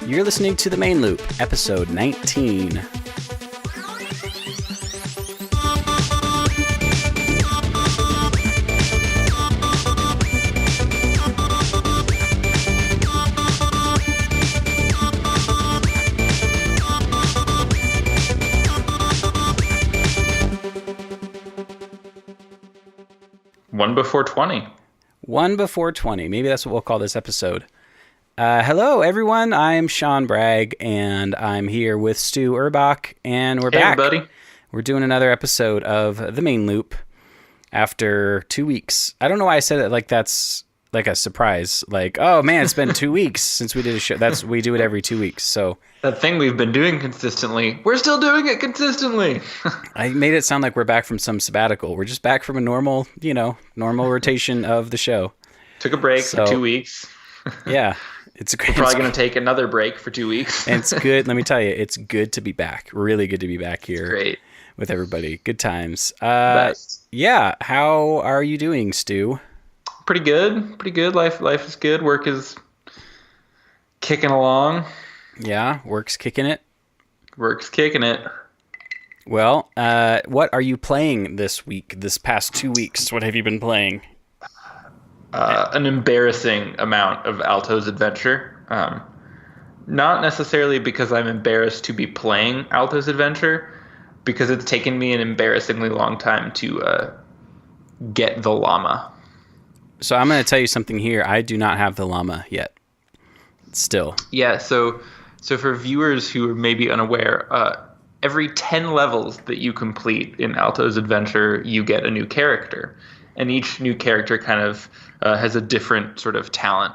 You're listening to The Main Loop, episode 19. One before 20. One before 20. Maybe that's what we'll call this episode. Hello, everyone. I'm Sean Bragg, and I'm here with Stu Urbach, and we're back. Hey, everybody. We're doing another episode of The Main Loop after 2 weeks. I don't know why I said it like that's like a surprise. Like, oh, man, it's been 2 weeks since we did a show. We do it every 2 weeks, so... That thing we've been doing consistently, we're still doing it consistently. I made it sound like we're back from some sabbatical. We're just back from a normal rotation of the show. Took a break for 2 weeks. Yeah. It's great. We're probably going to take another break for 2 weeks. And it's good. Let me tell you, it's good to be back. Really good to be back here. It's great. With everybody. Good times. Best. Yeah. How are you doing, Stu? Pretty good. Pretty good. Life is good. Work is kicking along. Yeah, work's kicking it. Work's kicking it. Well, what are you playing this week, this past 2 weeks? What have you been playing? An embarrassing amount of Alto's Adventure. Not necessarily because I'm embarrassed to be playing Alto's Adventure, because it's taken me an embarrassingly long time to get the llama. So I'm going to tell you something here. I do not have the llama yet. Still. Yeah, so for viewers who are maybe unaware, every 10 levels that you complete in Alto's Adventure, you get a new character. And each new character kind of has a different sort of talent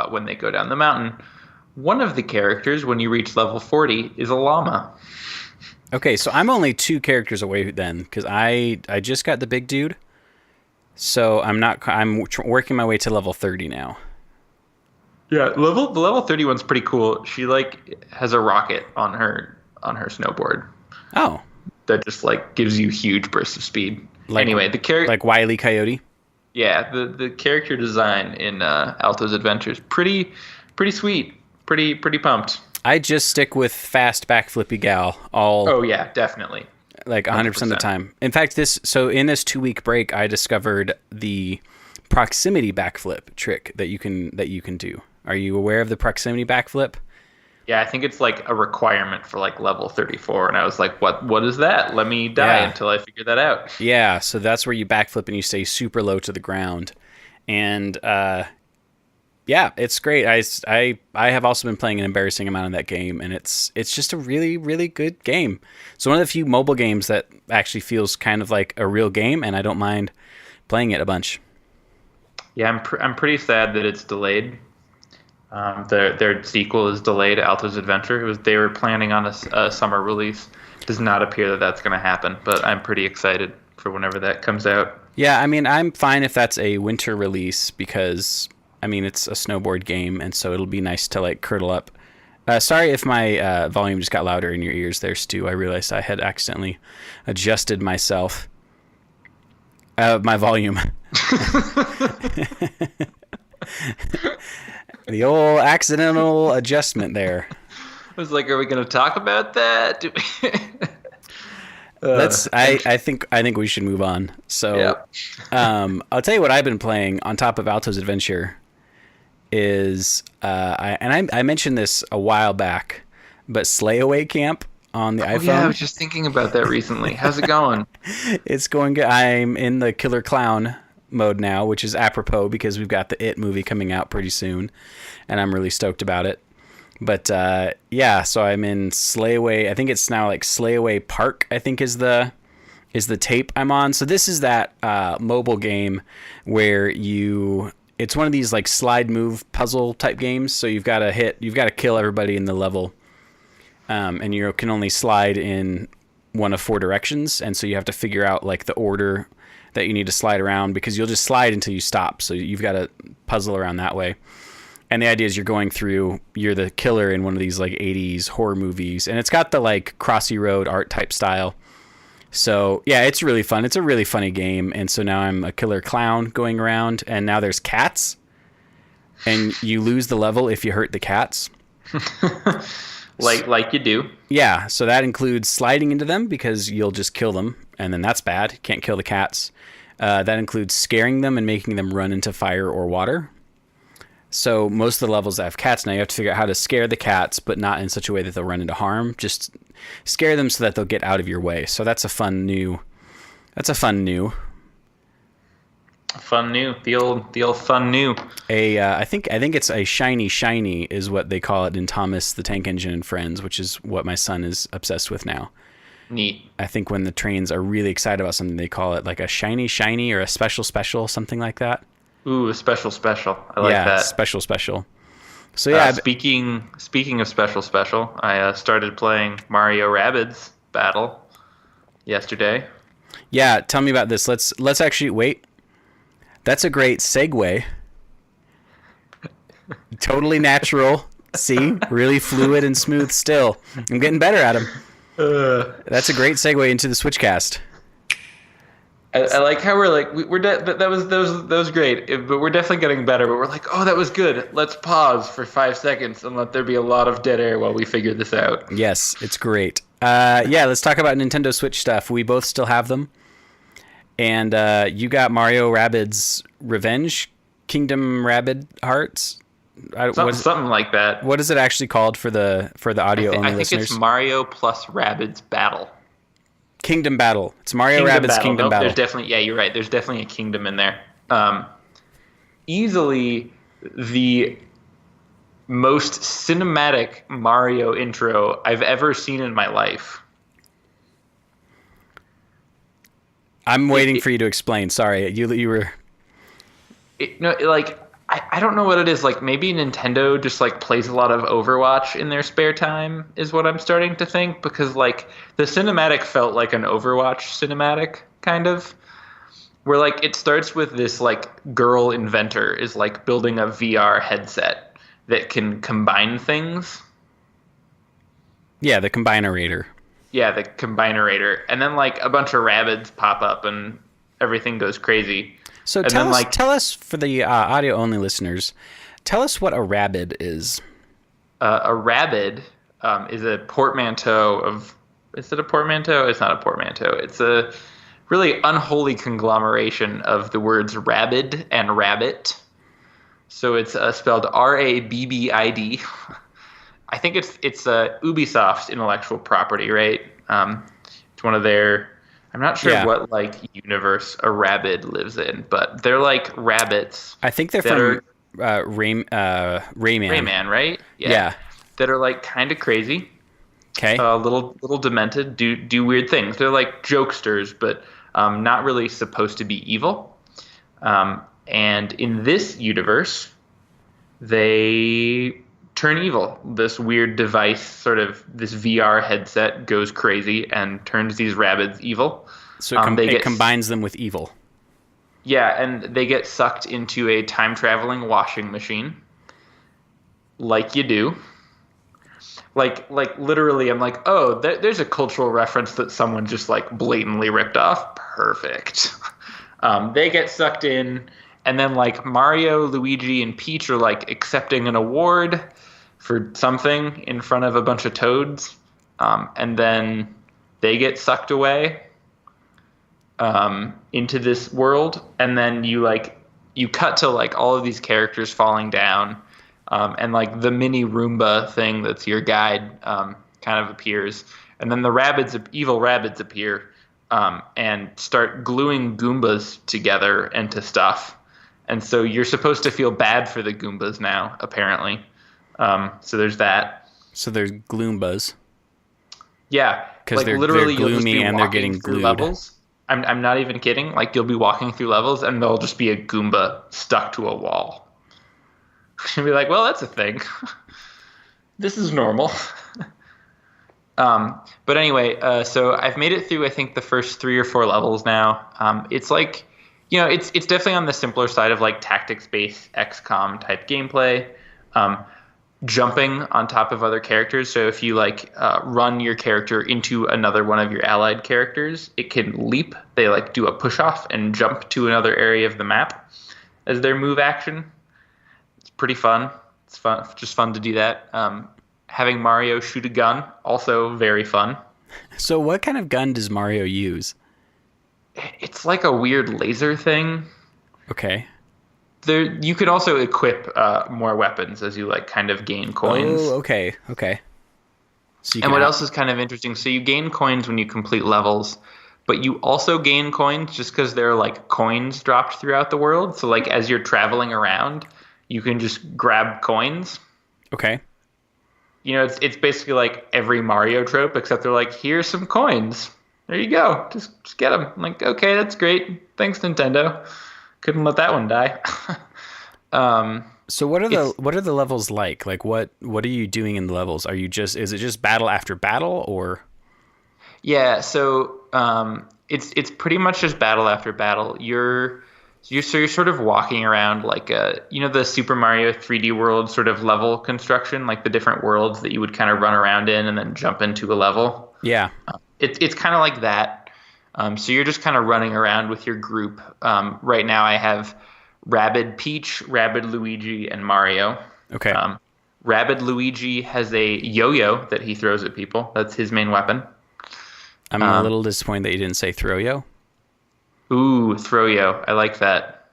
when they go down the mountain. One of the characters, when you reach level 40, is a llama. Okay, so I'm only 2 characters away then, because I just got the big dude. So I'm working my way to level 30 now. Yeah, the level 30 one's pretty cool. She has a rocket on her snowboard. Oh. That just gives you huge bursts of speed. Anyway, the character like Wile E. Coyote. Yeah, the character design in Alto's Adventure is pretty sweet. Pretty pumped. I just stick with fast backflippy gal all. Oh yeah, definitely. 100% of the time. In fact, in this 2 week break, I discovered the proximity backflip trick that you can do. Are you aware of the proximity backflip? Yeah, I think it's a requirement for level 34, and I was like, what is that? Let me die until I figure that out. Yeah, so that's where you backflip and you stay super low to the ground. And yeah, it's great. I have also been playing an embarrassing amount of that game, and it's just a really, really good game. It's one of the few mobile games that actually feels kind of like a real game, and I don't mind playing it a bunch. Yeah, I'm pretty sad that it's delayed. Their sequel is delayed, Alto's Adventure. They were planning on a summer release. It does not appear that that's going to happen, but I'm pretty excited for whenever that comes out. Yeah, I mean, I'm fine if that's a winter release because, I mean, it's a snowboard game, and so it'll be nice to curdle up. Sorry if my volume just got louder in your ears there, Stu. I realized I had accidentally adjusted myself. My volume. The old accidental adjustment there. I was like, are we going to talk about that? I think we should move on. So, yeah. I'll tell you what I've been playing on top of Alto's Adventure is, I mentioned this a while back, but Slayaway Camp on the iPhone. Yeah, I was just thinking about that recently. How's it going? It's going good. I'm in the Killer Clown mode now, which is apropos because we've got the It movie coming out pretty soon, and I'm really stoked about it. But yeah, so I'm in Slayaway. I think it's now Slayaway Park, I think is the tape I'm on. So this is that mobile game where it's one of these slide move puzzle type games. So you've got to kill everybody in the level, and you can only slide in one of 4 directions, and so you have to figure out the order that you need to slide around, because you'll just slide until you stop. So you've got to puzzle around that way. And the idea is you're the killer in one of these 80s horror movies. And it's got the Crossy Road art type style. So yeah, it's really fun. It's a really funny game. And so now I'm a killer clown going around, and now there's cats. and you lose the level if you hurt the cats. like you do. Yeah, so that includes sliding into them because you'll just kill them, and then that's bad. You can't kill the cats. That includes scaring them and making them run into fire or water. So most of the levels that have cats now, you have to figure out how to scare the cats, but not in such a way that they'll run into harm. Just scare them so that they'll get out of your way. So that's a fun new. Fun new. The old fun new. I think it's a shiny is what they call it in Thomas the Tank Engine and Friends, which is what my son is obsessed with now. Neat. I think when the trains are really excited about something, they call it like a shiny or a special, something like that. Ooh, a special. I like that. Yeah, special. So yeah. Speaking of special, I started playing Mario Rabbids Battle yesterday. Yeah, tell me about this. Let's actually wait. That's a great segue. Totally natural. See? Really fluid and smooth still. I'm getting better at them. That's a great segue into the Switchcast. I like how we're like that was great, but we're definitely getting better. But we're like, oh, that was good. Let's pause for 5 seconds and let there be a lot of dead air while we figure this out. Yes, it's great. Yeah, let's talk about Nintendo Switch stuff. We both still have them, and you got Mario Rabbids Revenge Kingdom Rabbid Hearts. Something like that. What is it actually called for the audio only listeners? I think it's Mario plus Rabbids Battle. Kingdom Battle. It's Mario Rabbids Kingdom Battle. There's definitely, yeah, you're right. There's definitely a kingdom in there. Easily the most cinematic Mario intro I've ever seen in my life. I'm waiting for you to explain. Sorry, you were. I don't know what it is. Like maybe Nintendo just like plays a lot of Overwatch in their spare time is what I'm starting to think, because like the cinematic felt like an Overwatch cinematic kind of, where like it starts with this like girl inventor is like building a VR headset that can combine things. Yeah, the Combinerator. Yeah, the Combinerator. And then like a bunch of Rabbids pop up and everything goes crazy. So tell us for the audio-only listeners, tell us what a Rabbid is. A Rabbid is a portmanteau of... Is it a portmanteau? It's not a portmanteau. It's a really unholy conglomeration of the words rabbid and rabbit. So it's spelled R-A-B-B-I-D. I think it's Ubisoft's intellectual property, right? It's one of their... I'm not sure what like universe a Rabbid lives in, but they're like rabbits. I think they're from Rayman. Rayman, right? Yeah. That are like kind of crazy. Okay. Little demented. Do weird things. They're like jokesters, but not really supposed to be evil. And in this universe, they turn evil. This weird device, sort of this VR headset, goes crazy and turns these rabbits evil. So it combines them with evil. Yeah, and they get sucked into a time-traveling washing machine. Like you do. Like literally, I'm like, oh, there's a cultural reference that someone just like blatantly ripped off. Perfect. They get sucked in, and then like Mario, Luigi, and Peach are like accepting an award for something in front of a bunch of toads, and then they get sucked away into this world, and then you cut to like all of these characters falling down, and like the mini Roomba thing that's your guide kind of appears, and then the evil Rabbids appear and start gluing Goombas together into stuff, and so you're supposed to feel bad for the Goombas now, apparently. So there's that. So there's Gloombas. Yeah, because like, they're gloomy and they're getting glued. Levels. I'm not even kidding. Like you'll be walking through levels and there'll just be a Goomba stuck to a wall. You'll be like, well, that's a thing. This is normal. But anyway, so I've made it through I think the first 3 or 4 levels now. It's like, it's definitely on the simpler side of like tactics-based XCOM type gameplay. Jumping on top of other characters. So if you like run your character into another one of your allied characters, it can leap. They like do a push off and jump to another area of the map as their move action. It's pretty fun. It's fun, just fun to do that. Having Mario shoot a gun, also very fun. So what kind of gun does Mario use? It's like a weird laser thing. Okay. There, you could also equip more weapons as you like kind of gain coins. Oh, okay. Okay. So you And can what out- else is kind of interesting? So you gain coins when you complete levels, but you also gain coins just because there are like coins dropped throughout the world. So like as you're traveling around, you can just grab coins. Okay. You know, it's basically like every Mario trope, except they're like, here's some coins. There you go. Just get them. I'm like, okay, that's great. Thanks, Nintendo. Couldn't let that one die. So what are the levels like? Like what are you doing in the levels? Are you just is it just battle after battle or Yeah, so it's pretty much just battle after battle. You're sort of walking around like the Super Mario 3D World sort of level construction, like the different worlds that you would kind of run around in and then jump into a level. yeah. It's kind of like that. So you're just kind of running around with your group. Right now I have Rabbid Peach, Rabbid Luigi, and Mario. Okay. Rabbid Luigi has a yo-yo that he throws at people. That's his main weapon. I'm a little disappointed that you didn't say throw-yo. Ooh, throw-yo. I like that.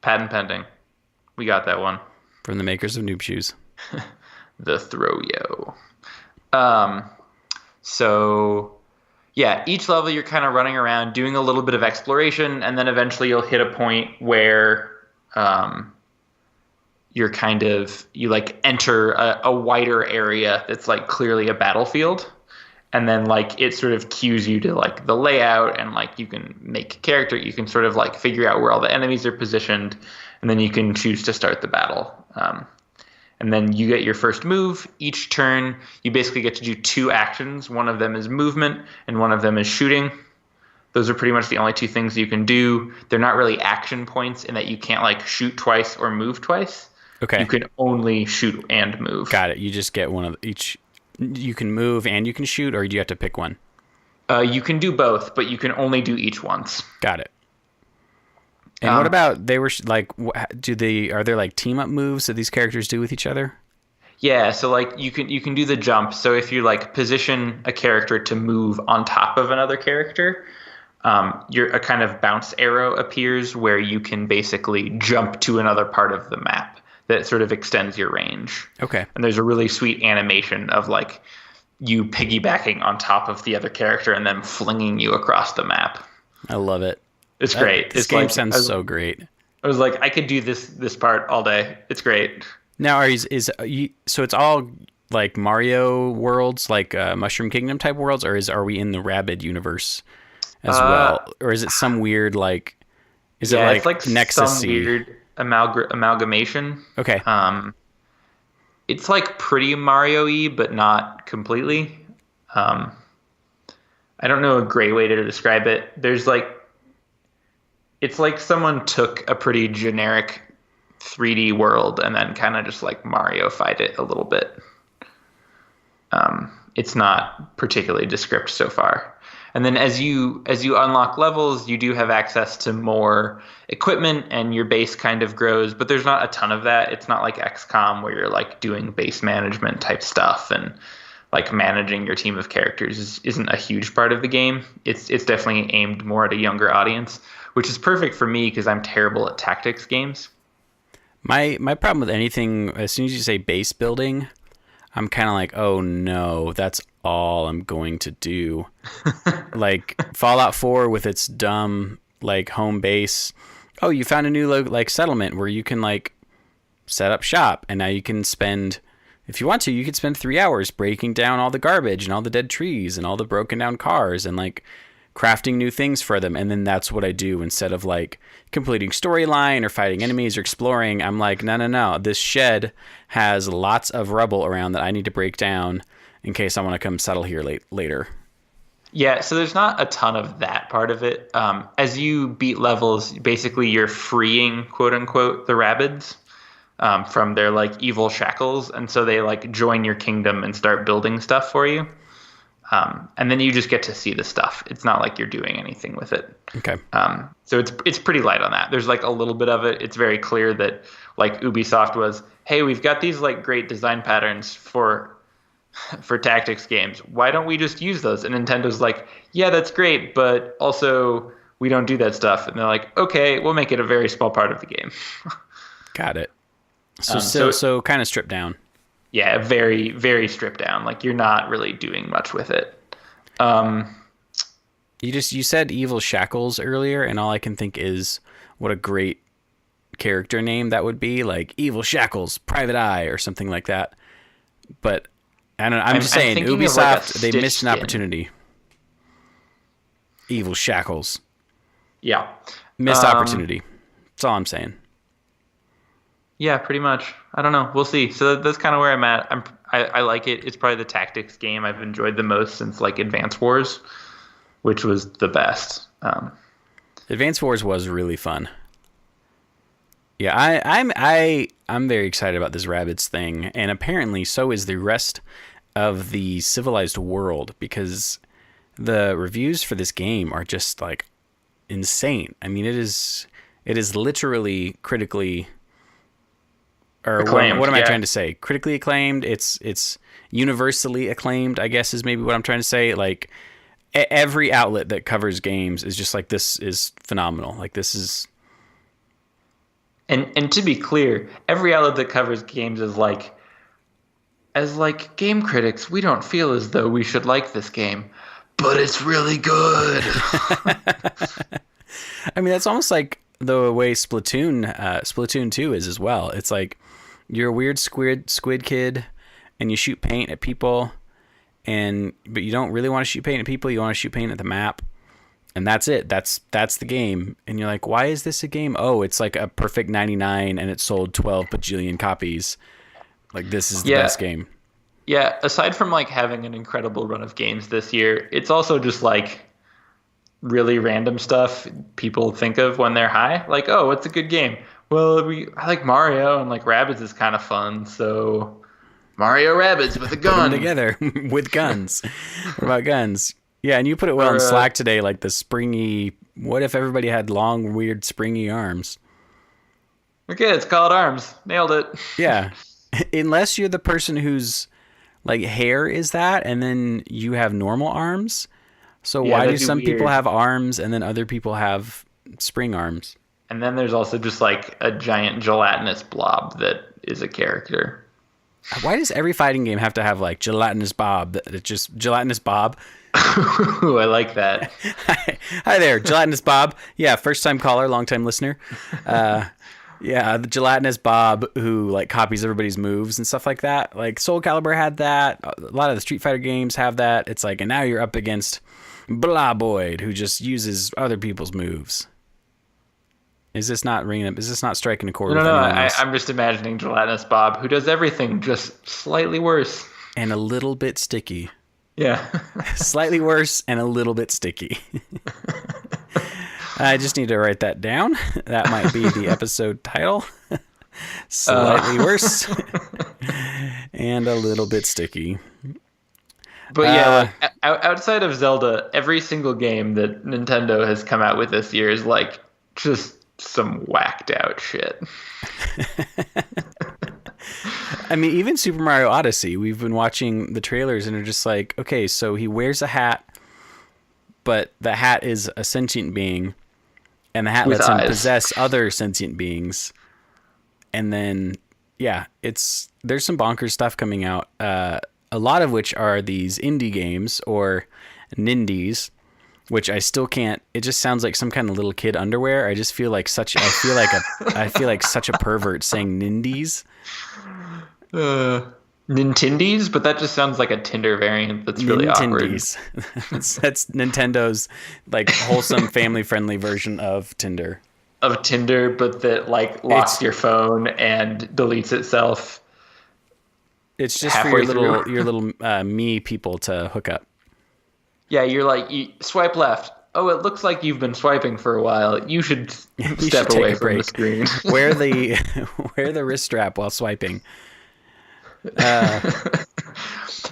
Patent pending. We got that one. From the makers of Noob Shoes. The throw-yo. So, yeah, each level you're kind of running around, doing a little bit of exploration, and then eventually you'll hit a point where you like enter a wider area that's like clearly a battlefield. And then like it sort of cues you to like the layout and like you can make a character. You can sort of like figure out where all the enemies are positioned, and then you can choose to start the battle. And then you get your first move. Each turn, you basically get to do two actions. One of them is movement, and one of them is shooting. Those are pretty much the only two things you can do. They're not really action points in that you can't like shoot twice or move twice. Okay. You can only shoot and move. Got it. You just get one of each. You can move and you can shoot, or do you have to pick one? You can do both, but you can only do each once. Got it. And what about they were like? Are there like team up moves that these characters do with each other? Yeah, so like you can do the jump. So if you like position a character to move on top of another character, a kind of bounce arrow appears where you can basically jump to another part of the map that sort of extends your range. Okay. And there's a really sweet animation of like you piggybacking on top of the other character and then flinging you across the map. I love it. It's great. This game sounds so great. I was like, I could do this part all day. It's great. Now, so it's all like Mario worlds, like Mushroom Kingdom type worlds, or are we in the Rabbid universe as well, or is it some weird like? Is it like, it's like Nexus? Some weird amalgamation. Okay. It's like pretty Mario-y, but not completely. I don't know a great way to describe it. It's like someone took a pretty generic 3D world and then kind of just like Mario-fied it a little bit. It's not particularly descript so far. And then as you unlock levels, you do have access to more equipment and your base kind of grows, but there's not a ton of that. It's not like XCOM where you're like doing base management type stuff and like managing your team of characters isn't a huge part of the game. It's definitely aimed more at a younger audience, which is perfect for me because I'm terrible at tactics games. My problem with anything, as soon as you say base building, I'm kind of like, oh no, that's all I'm going to do. Like Fallout 4 with its dumb like home base. Oh, you found a new like settlement where you can like set up shop, and now you can spend, if you want to, you could spend 3 hours breaking down all the garbage and all the dead trees and all the broken down cars and like crafting new things for them. And then that's what I do instead of like completing storyline or fighting enemies or exploring. I'm like, no. This shed has lots of rubble around that I need to break down in case I want to come settle here later. Yeah, so there's not a ton of that part of it. As you beat levels, basically you're freeing, quote unquote, the Rabbids from their like evil shackles. And so they like join your kingdom and start building stuff for you. And then you just get to see the stuff. It's not like you're doing anything with it. Okay. So it's pretty light on that. There's like a little bit of it. It's very clear that like Ubisoft was, hey, we've got these like great design patterns for tactics games. Why don't we just use those? And Nintendo's like, yeah, that's great, but also we don't do that stuff. And they're like, okay, we'll make it a very small part of the game. Got it. So kind of stripped down. Yeah, very, very stripped down. Like you're not really doing much with it. You said Evil Shackles earlier, and all I can think is what a great character name that would be, like Evil Shackles, Private Eye, or something like that. But I don't know. I'm just saying, Ubisoft, like they missed an opportunity. Evil Shackles. Yeah. Missed opportunity. That's all I'm saying. Yeah, pretty much. I don't know. We'll see. So that's kind of where I'm at. I like it. It's probably the tactics game I've enjoyed the most since like Advance Wars, which was the best. Advance Wars was really fun. Yeah, I'm very excited about this Rabbids thing, and apparently so is the rest of the civilized world, because the reviews for this game are just like insane. I mean, it is literally critically, or acclaimed, what am I trying to say? Critically acclaimed. It's universally acclaimed, I guess, is maybe what I'm trying to say. Like every outlet that covers games is just like, this is phenomenal. Like this is. And to be clear, every outlet that covers games is like, as like game critics, we don't feel as though we should like this game, but it's really good. I mean, that's almost like the way Splatoon 2 is as well. It's like you're a weird squid kid and you shoot paint at people, but you don't really want to shoot paint at people. You want to shoot paint at the map. And that's it. That's the game. And you're like, why is this a game? Oh, it's like a perfect 99 and it sold 12 bajillion copies. Like, this is the best game. Yeah, aside from like having an incredible run of games this year, it's also just like really random stuff people think of when they're high. Like, oh, what's a good game? Well, I like Mario, and like Rabbids is kind of fun, so Mario Rabbids with a gun. Put them together with guns. What about guns? Yeah, and you put it well in Slack today, like the springy, what if everybody had long, weird, springy arms? Okay, it's called arms. Nailed it. Yeah. Unless you're the person whose like hair is that, and then you have normal arms. So why do some people have arms and then other people have spring arms? And then there's also just like a giant gelatinous blob that is a character. Why does every fighting game have to have like gelatinous Bob? It's just gelatinous Bob. Ooh, I like that. Hi there, gelatinous Bob. Yeah, first time caller, long time listener. Yeah, the gelatinous Bob who like copies everybody's moves and stuff like that. Like Soul Calibur had that. A lot of the Street Fighter games have that. It's like, and now you're up against Blaboid who just uses other people's moves. Is this not striking a chord? No. I'm just imagining gelatinous Bob who does everything just slightly worse and a little bit sticky. Yeah. Slightly worse and a little bit sticky. I just need to write that down. That might be the episode title. Slightly worse and a little bit sticky. But yeah, outside of Zelda, every single game that Nintendo has come out with this year is like just some whacked out shit. I mean, even Super Mario Odyssey, we've been watching the trailers and are just like, okay, so he wears a hat, but the hat is a sentient being, and the hat lets him possess other sentient beings. And then, yeah, there's some bonkers stuff coming out, a lot of which are these indie games or Nindies, which I still can't. It just sounds like some kind of little kid underwear. I feel like such a pervert saying Nindies. Nintendies, but that just sounds like a Tinder variant. That's really awkward. That's Nintendo's like wholesome, family-friendly version of Tinder. But that like locks your phone and deletes itself. It's just for your little me people to hook up. Yeah, you swipe left. Oh, it looks like you've been swiping for a while. You should step away from the screen. Wear the wrist strap while swiping.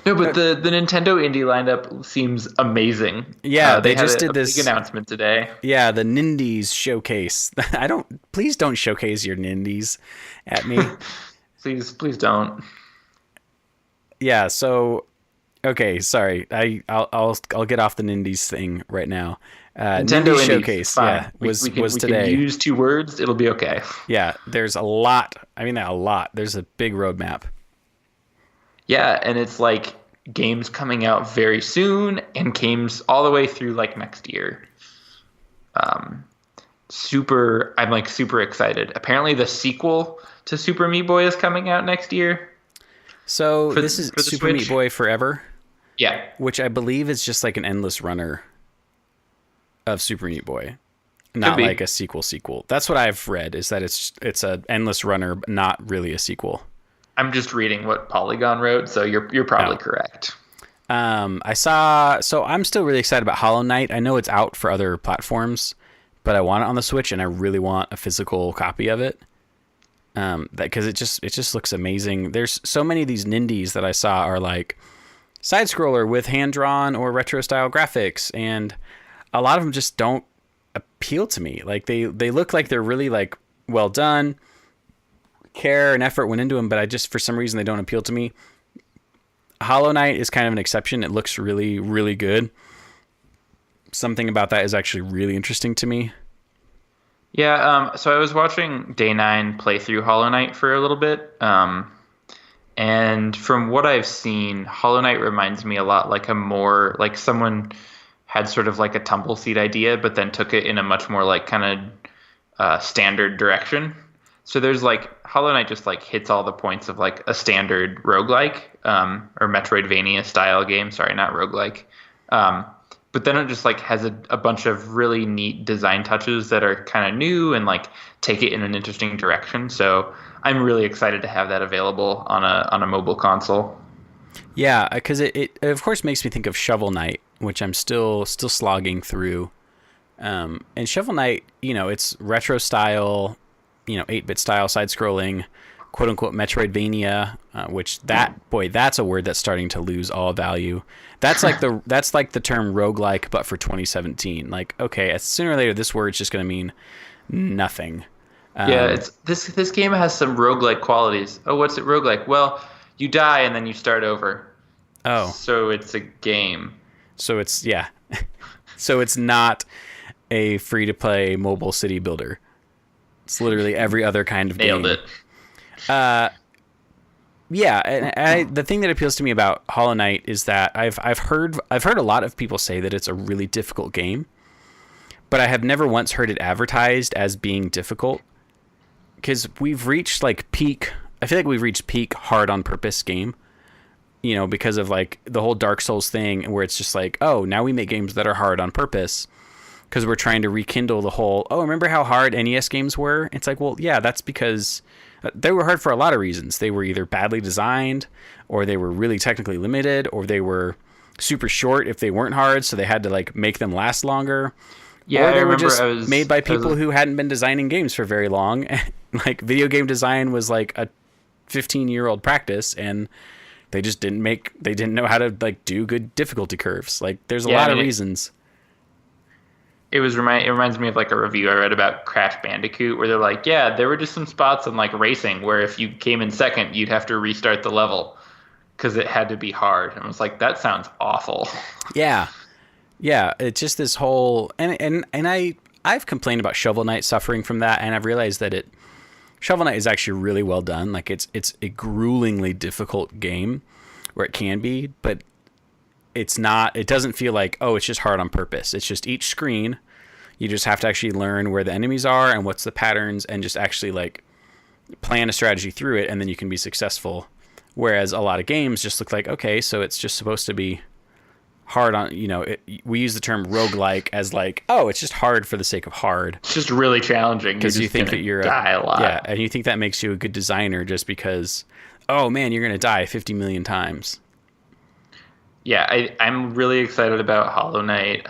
No, but the Nintendo indie lineup seems amazing. Yeah, They they had just a did big this. announcement today. Yeah, the Nindies showcase. Please don't showcase your Nindies at me. Please don't. Yeah, so okay, sorry. I'll get off the Nindies thing right now. Nintendo Nindies indies, it's showcase, fine. yeah, We, was we can today. use two words. It'll be okay. Yeah, there's a lot. I mean, a lot. There's a big roadmap. Yeah, and it's like games coming out very soon and games all the way through like next year. Um, I'm like super excited. Apparently, the sequel to Super Meat Boy is coming out next year So for this is the Super Meat Switch. Boy Forever, Yeah, which I believe is just like an endless runner of Super Meat Boy, could not be. like a sequel. That's what I've read, is that it's a endless runner, but not really a sequel. I'm just reading what Polygon wrote, so you're probably Oh. correct. I saw. So I'm still really excited about Hollow Knight. I know it's out for other platforms, but I want it on the Switch, and I really want a physical copy of it. That because it just looks amazing. There's so many of these Nindies that I saw are like side scroller with hand drawn or retro style graphics, and a lot of them just don't appeal to me. Like they look like they're really like well done, care and effort went into them, but I just for some reason they don't appeal to me. Hollow Knight is kind of an exception. It looks really, really good. Something about that is actually really interesting to me. Yeah, so I was watching Day 9 play through Hollow Knight for a little bit. And from what I've seen, Hollow Knight reminds me a lot like a more like someone had sort of like a tumble seat idea, but then took it in a much more like kind of standard direction. So there's like Hollow Knight just like hits all the points of like a standard roguelike or Metroidvania style game. Sorry, not roguelike. But then it just like has a bunch of really neat design touches that are kind of new and like take it in an interesting direction. So I'm really excited to have that available on a mobile console. Yeah, because it of course makes me think of Shovel Knight, which I'm still slogging through. And Shovel Knight, it's retro style, 8-bit style side scrolling, quote unquote Metroidvania, which that's a word that's starting to lose all value. That's like the term roguelike, but for 2017. Like, okay, sooner or later this word's just going to mean nothing. Yeah, it's this game has some roguelike qualities. Oh, what's it roguelike? Well, you die and then you start over. Oh, So it's a game. so it's yeah, so it's not a free to play mobile city builder. It's literally every other kind of Nailed game. it. Yeah, and the thing that appeals to me about Hollow Knight is that I've heard a lot of people say that it's a really difficult game, but I have never once heard it advertised as being difficult. Because we've reached like peak. I feel like we've reached peak hard on purpose game. Because of like the whole Dark Souls thing, where it's just like, oh, now we make games that are hard on purpose because we're trying to rekindle the whole. Oh, remember how hard NES games were? It's like, well, yeah, that's because they were hard for a lot of reasons. They were either badly designed, or they were really technically limited, or they were super short if they weren't hard, so they had to like make them last longer. Yeah, Or I they were remember just I was made by I was- people who hadn't been designing games for very long. Like video game design was like a 15-year-old practice, and they just didn't know how to like do good difficulty curves. Like there's a Yeah, lot I of mean, reasons. it reminds me of like a review I read about Crash Bandicoot where they're like, yeah, there were just some spots in like racing where if you came in second, you'd have to restart the level because it had to be hard. And I was like, that sounds awful. Yeah. Yeah, it's just this whole and I've complained about Shovel Knight suffering from that, and I've realized that Shovel Knight is actually really well done. Like it's a gruelingly difficult game where it can be, but it's not. It doesn't feel like, oh, it's just hard on purpose. It's just each screen. You just have to actually learn where the enemies are and what's the patterns, and just actually like plan a strategy through it, and then you can be successful. Whereas a lot of games just look like, okay, so it's just supposed to be hard on, we use the term roguelike as like, oh, it's just hard for the sake of hard. It's just really challenging Because you think that you're die a lot. Yeah, and you think that makes you a good designer just because, oh man, you're going to die 50 million times. Yeah, I'm really excited about Hollow Knight.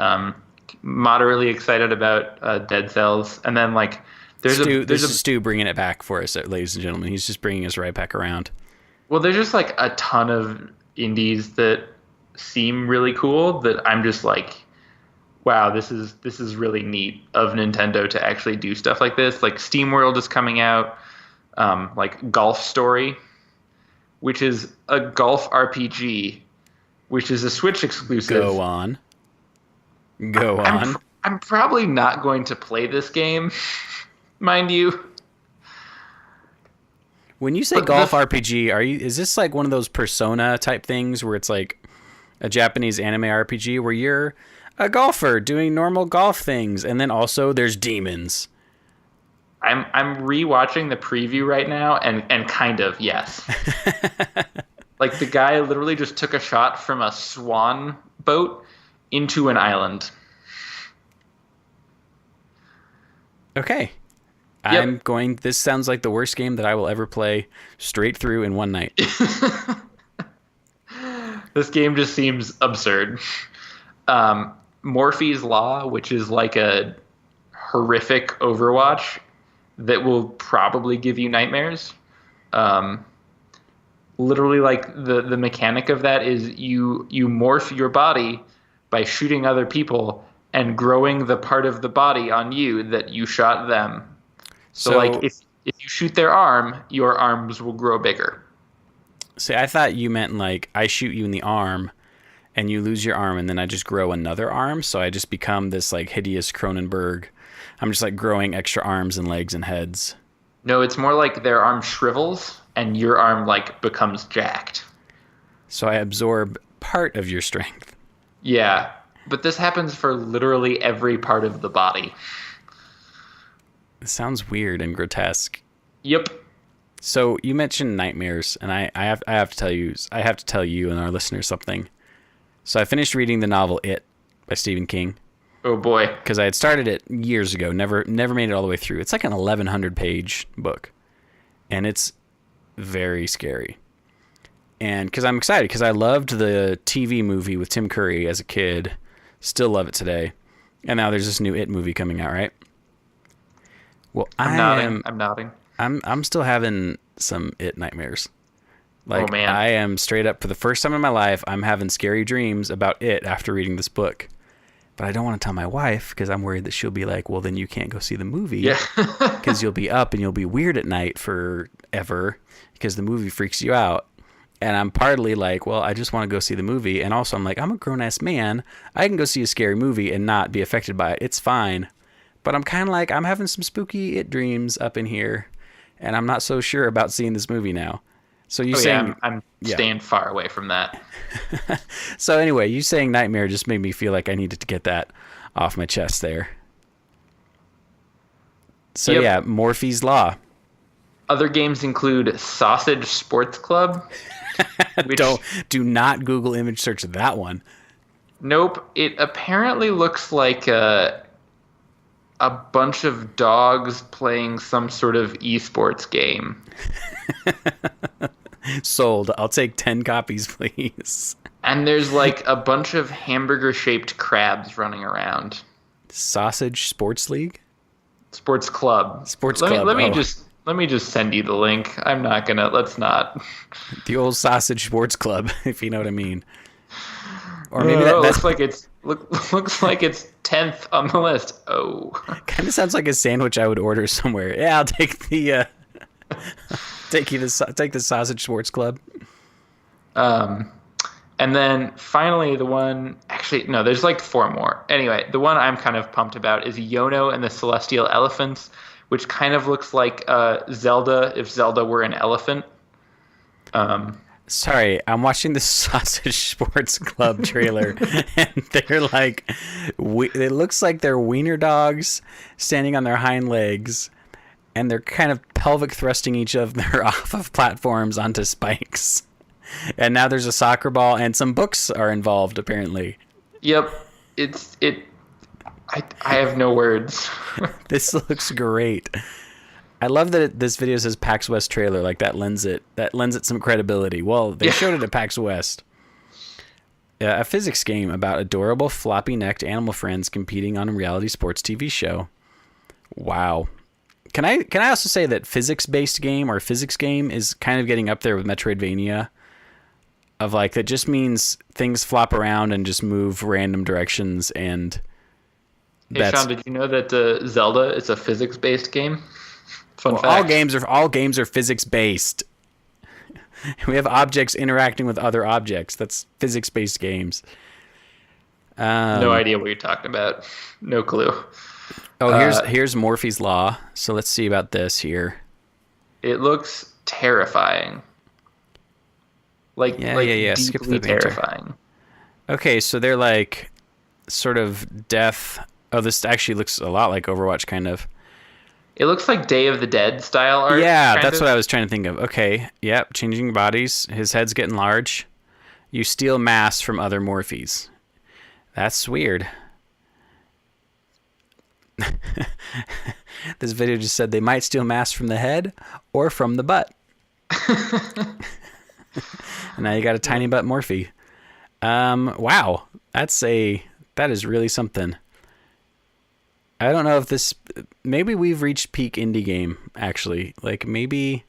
Moderately excited about Dead Cells, and then like Stu bringing it back for us, ladies and gentlemen. He's just bringing us right back around. Well, there's just like a ton of indies that seem really cool that I'm just like, wow, this is really neat of Nintendo to actually do stuff like this. Like SteamWorld is coming out, like Golf Story, which is a golf RPG, which is a Switch exclusive. Go on. Go I'm, on. I'm probably not going to play this game, mind you. When you say But golf RPG, is this like one of those Persona type things where it's like a Japanese anime RPG where you're a golfer doing normal golf things and then also there's demons? I'm rewatching the preview right now and kind of, yes. Like the guy literally just took a shot from a swan boat into an island. Okay. Yep. This sounds like the worst game that I will ever play straight through in one night. This game just seems absurd. Morphe's Law, which is like a horrific Overwatch that will probably give you nightmares. Literally, like the mechanic of that is you morph your body by shooting other people and growing the part of the body on you that you shot them. So like if you shoot their arm, your arms will grow bigger. See, I thought you meant like I shoot you in the arm and you lose your arm and then I just grow another arm. So I just become this like hideous Cronenberg. I'm just like growing extra arms and legs and heads. No, it's more like their arm shrivels and your arm like becomes jacked. So I absorb part of your strength. Yeah, but this happens for literally every part of the body. It sounds weird and grotesque. Yep. So you mentioned nightmares, and I have to tell you and our listeners something. So I finished reading the novel It by Stephen King. Oh boy. Because I had started it years ago, never made it all the way through. It's like an 1,100 page book, and it's very scary. And because I'm excited, because I loved the TV movie with Tim Curry as a kid, still love it today, and now there's this new It movie coming out, right? Well, I'm nodding. I'm still having some It nightmares. Like, oh man. I am straight up, for the first time in my life, I'm having scary dreams about It after reading this book. But I don't want to tell my wife because I'm worried that she'll be like, well, then you can't go see the movie. Yeah. Because you'll be up and you'll be weird at night forever because the movie freaks you out. And I'm partly like, well, I just want to go see the movie. And also I'm like, I'm a grown-ass man. I can go see a scary movie and not be affected by it. It's fine. But I'm kind of like, I'm having some spooky It dreams up in here. And I'm not so sure about seeing this movie now. So you saying... Yeah, I'm staying far away from that. So anyway, you saying nightmare just made me feel like I needed to get that off my chest there. So Yep. yeah, Morphe's Law. Other games include Sausage Sports Club. Which, Do not Google image search that one. Nope. It apparently looks like a bunch of dogs playing some sort of esports game. Sold. I'll take 10 copies, please. And there's like a bunch of hamburger-shaped crabs running around. Sausage Sports League? Sports Club. Club. Let me just send you the link. I'm not gonna. Let's not. The old Sausage Sports Club, if you know what I mean. Or maybe looks like it's 10th on the list. Oh, kind of sounds like a sandwich I would order somewhere. Yeah, I'll take the take the Sausage Sports Club. And then finally the one. Actually, no. There's like 4 more. Anyway, the one I'm kind of pumped about is Yono and the Celestial Elephants, which kind of looks like Zelda if Zelda were an elephant. Sorry, I'm watching the Sausage Sports Club trailer, and they're like, it looks like they're wiener dogs standing on their hind legs, and they're kind of pelvic thrusting each other off of platforms onto spikes. And now there's a soccer ball, and some books are involved, apparently. Yep, I have no words. This looks great. I love that this video says PAX West trailer. Like that lends it some credibility. Well, they showed it at PAX West. A physics game about adorable floppy-necked animal friends competing on a reality sports TV show. Wow. Can I also say that physics game is kind of getting up there with Metroidvania? Of like, that just means things flop around and just move random directions, and Hey, Sean, did you know that Zelda is a physics-based game? Fun fact. All games are physics based. We have objects interacting with other objects. That's physics based games. No idea what you're talking about. No clue. Oh, here's Morphy's Law. So let's see about this here. It looks terrifying. Yeah. Skip Deeply the painter. terrifying. Okay, so they're like sort of death. Oh, this actually looks a lot like Overwatch, kind of. It looks like Day of the Dead style art. Yeah, that's what I was trying to think of. Okay, yep, changing bodies. His head's getting large. You steal mass from other Morphies. That's weird. This video just said they might steal mass from the head or from the butt. And now you got a tiny butt Morphe. Wow, that is really something. I don't know if this, maybe we've reached peak indie game, actually. Like maybe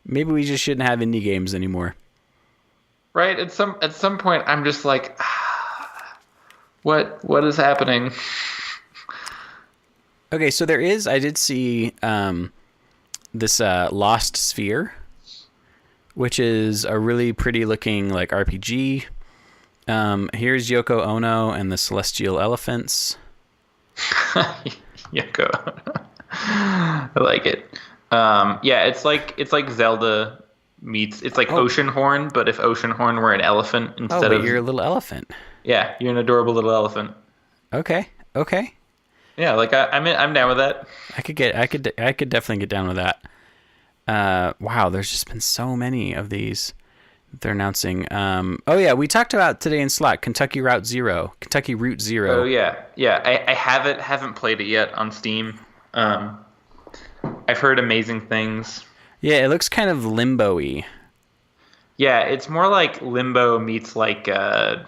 we just shouldn't have indie games anymore. Right, at some point I'm just like, what is happening? Okay, so I did see this Lost Sphere, which is a really pretty looking like RPG. Here's Yoko Ono and the Celestial Elephants. Yoko. I like it. Yeah, it's like Zelda meets. It's like Oceanhorn, but if Oceanhorn were an elephant instead of. You're a little elephant. Yeah, you're an adorable little elephant. Okay. Yeah, like I'm down with that. I could definitely get down with that. Wow, there's just been so many of these they're announcing. We talked about today in Slack, Kentucky Route Zero. Oh yeah. I haven't played it yet on Steam. I've heard amazing things. Yeah, it looks kind of limbo-y. Yeah, it's more like Limbo meets like an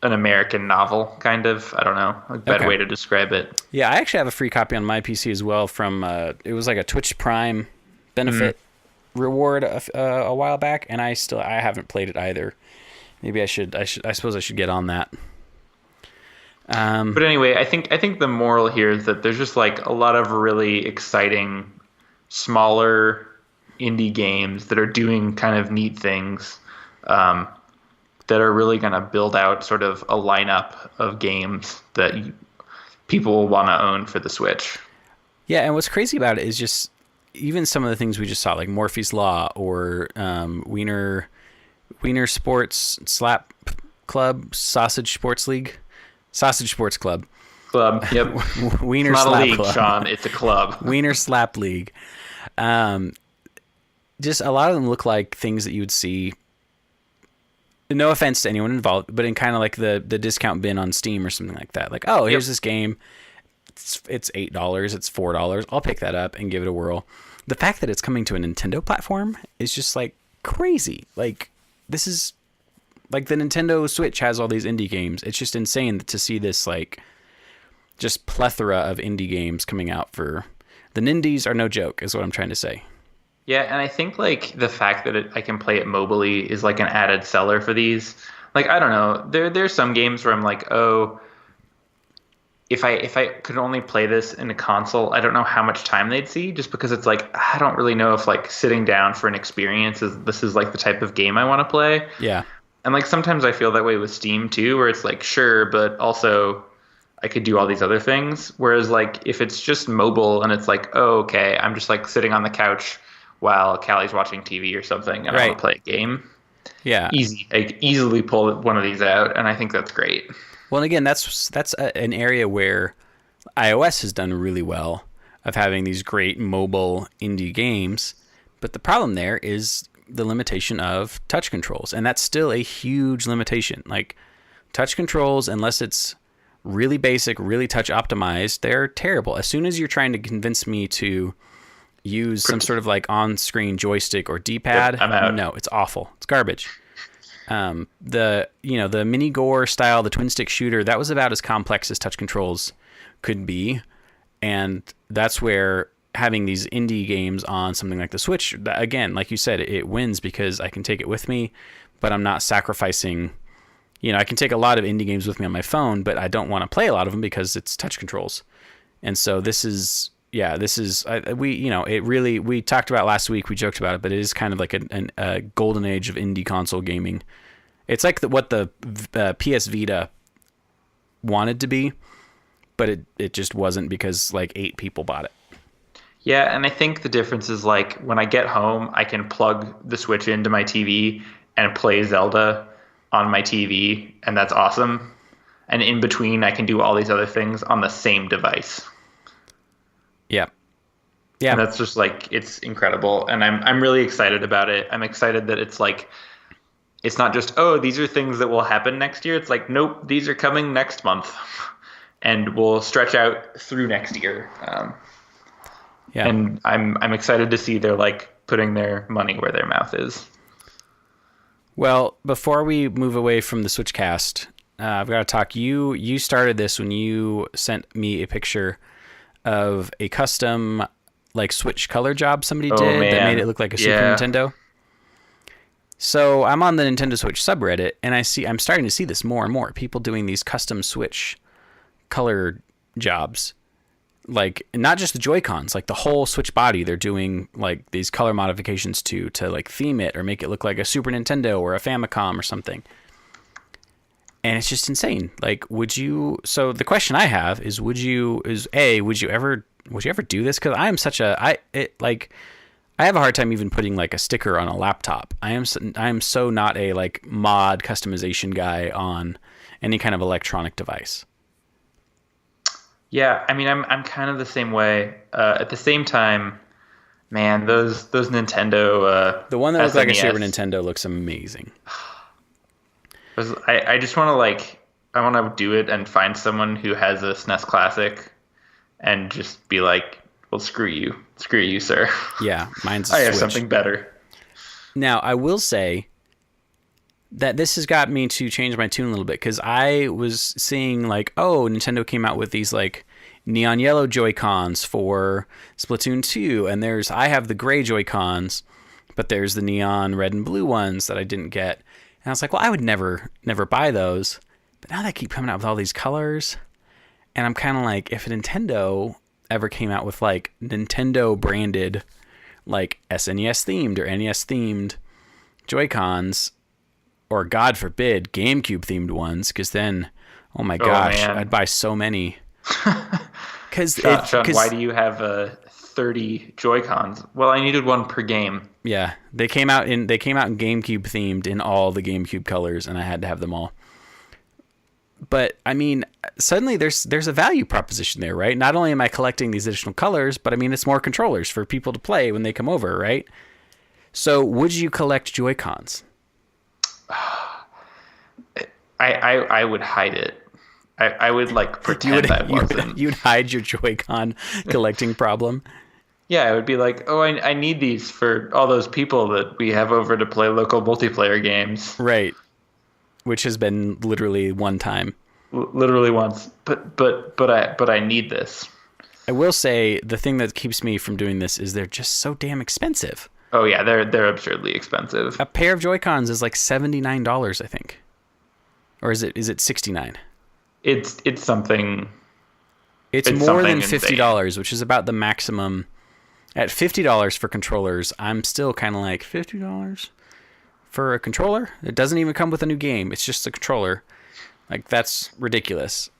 American novel, kind of. I don't know, a better way to describe it. Yeah, I actually have a free copy on my PC as well from, it was like a Twitch Prime benefit reward a while back, and I haven't played it either. Maybe I suppose I should get on that. But anyway, I think the moral here is that there's just like a lot of really exciting, smaller indie games that are doing kind of neat things, that are really going to build out sort of a lineup of games that people will want to own for the Switch. Yeah, and what's crazy about it is just even some of the things we just saw, like Morphy's Law or Wiener Sports Slap Club, Sausage Sports Club. Yep. Wiener it's not Slap a league, Club. Sean. It's a club. Wiener Slap League. Just a lot of them look like things that you would see. No offense to anyone involved, but in kind of like the discount bin on Steam or something like that. Like, oh, here's this game. It's $8. It's $4. I'll pick that up and give it a whirl. The fact that it's coming to a Nintendo platform is just like crazy. Like, this is like the Nintendo Switch has all these indie games. It's just insane to see this like just plethora of indie games coming out. For the Nindies are no joke, is what I'm trying to say. Yeah, and I think like the fact that I can play it mobily is like an added seller for these. Like, I don't know, there's some games where I'm like, oh, if I could only play this in a console, I don't know how much time they'd see, just because it's like I don't really know if like sitting down for an experience is like the type of game I want to play. Yeah. And like sometimes I feel that way with Steam too, where it's like, sure, but also I could do all these other things. Whereas like if it's just mobile and it's like, oh, okay, I'm just like sitting on the couch while Callie's watching TV or something, and I want to play a game. Yeah, easy. I could easily pull one of these out, and I think that's great. Well, and again, that's an area where iOS has done really well of having these great mobile indie games, but the problem there is the limitation of touch controls, and that's still a huge limitation. Like, touch controls, unless it's really basic, really touch optimized, they're terrible. As soon as you're trying to convince me to use some sort of like on-screen joystick or D-pad, I'm out. No, it's awful. It's garbage. The mini gore style, the twin stick shooter, that was about as complex as touch controls could be, And that's where having these indie games on something like the Switch, again, like you said, it wins because I can take it with me, but I'm not sacrificing. I can take a lot of indie games with me on my phone, but I don't want to play a lot of them because it's touch controls. And so we talked about last week, we joked about it, but it is kind of like a golden age of indie console gaming. It's like what the PS Vita wanted to be, but it just wasn't because like 8 people bought it. Yeah, and I think the difference is like when I get home, I can plug the Switch into my TV and play Zelda on my TV, and that's awesome. And in between, I can do all these other things on the same device. Yeah. Yeah. And that's just like, it's incredible. And I'm really excited about it. I'm excited that it's like, it's not just, oh, these are things that will happen next year. It's like, nope, these are coming next month and will stretch out through next year. Yeah. And I'm excited to see they're like putting their money where their mouth is. Well, before we move away from the Switchcast, I've got to talk. You started this when you sent me a picture of a custom like Switch color job somebody did that made it look like a Super Nintendo. So I'm on the Nintendo Switch subreddit, and I'm starting to see this more and more. People doing these custom Switch color jobs. Like, not just the Joy-Cons, like the whole Switch body, they're doing like these color modifications to like theme it or make it look like a Super Nintendo or a Famicom or something. And it's just insane. Like, so the question I have is, would you ever do this? Cause I am I have a hard time even putting like a sticker on a laptop. I am so not a like mod customization guy on any kind of electronic device. Yeah, I mean, I'm kind of the same way. At the same time, man, those Nintendo the one that looks SNES, like a Super Nintendo looks amazing. I just want to I want to do it and find someone who has a SNES Classic, and just be like, well, screw you, sir. Yeah, mine's. I have something better. Now, I will say that this has got me to change my tune a little bit, because I was seeing like, oh, Nintendo came out with these like neon yellow Joy-Cons for Splatoon 2, and I have the gray Joy-Cons, but there's the neon red and blue ones that I didn't get. And I was like, well, I would never buy those. But now they keep coming out with all these colors, and I'm kind of like, if Nintendo ever came out with like Nintendo branded like SNES themed or NES themed Joy-Cons, or God forbid, GameCube themed ones, because then, oh my gosh, man. I'd buy so many. Because Sean, why do you have 30 Joy-Cons? Well, I needed one per game. Yeah, they came out in GameCube themed in all the GameCube colors, and I had to have them all. But I mean, suddenly there's a value proposition there, right? Not only am I collecting these additional colors, but I mean, it's more controllers for people to play when they come over, right? So, would you collect Joy-Cons? I would hide it. I would like pretend I wasn't. You'd hide your Joy-Con collecting problem. Yeah, I would be like, oh, I need these for all those people that we have over to play local multiplayer games. Right. Which has been literally one time. Literally once. But I need this. I will say the thing that keeps me from doing this is they're just so damn expensive. Oh yeah, they're absurdly expensive. A pair of Joy-Cons is like $79, I think. Or is it $69? It's something. It's more than $50, insane. Which is about the maximum. At $50 for controllers, I'm still kind of like, $50 for a controller? It doesn't even come with a new game. It's just a controller. Like, that's ridiculous.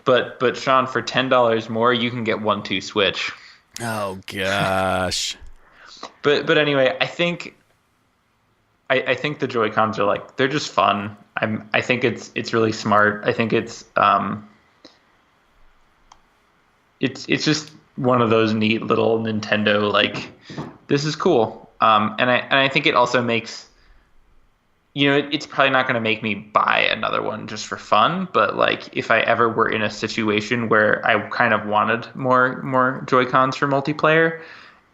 But Sean, for $10 more, you can get 1-2 Switch. Oh gosh. But anyway, I think the Joy-Cons are like, they're just fun. I think it's really smart. I think it's just one of those neat little Nintendo, like, this is cool. And I think it also makes, it's probably not going to make me buy another one just for fun, but like if I ever were in a situation where I kind of wanted more Joy-Cons for multiplayer,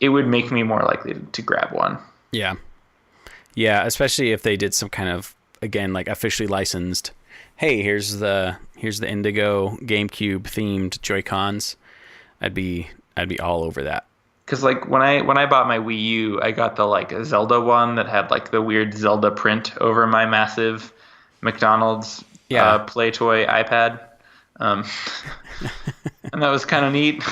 it would make me more likely to grab one. Yeah. Yeah, especially if they did some kind of, again, like officially licensed, hey, here's the Indigo GameCube themed Joy-Cons. I'd be all over that. Because like when I bought my Wii U, I got the like Zelda one that had like the weird Zelda print over my massive McDonald's Yeah. Play Toy iPad, um, and that was kind of neat.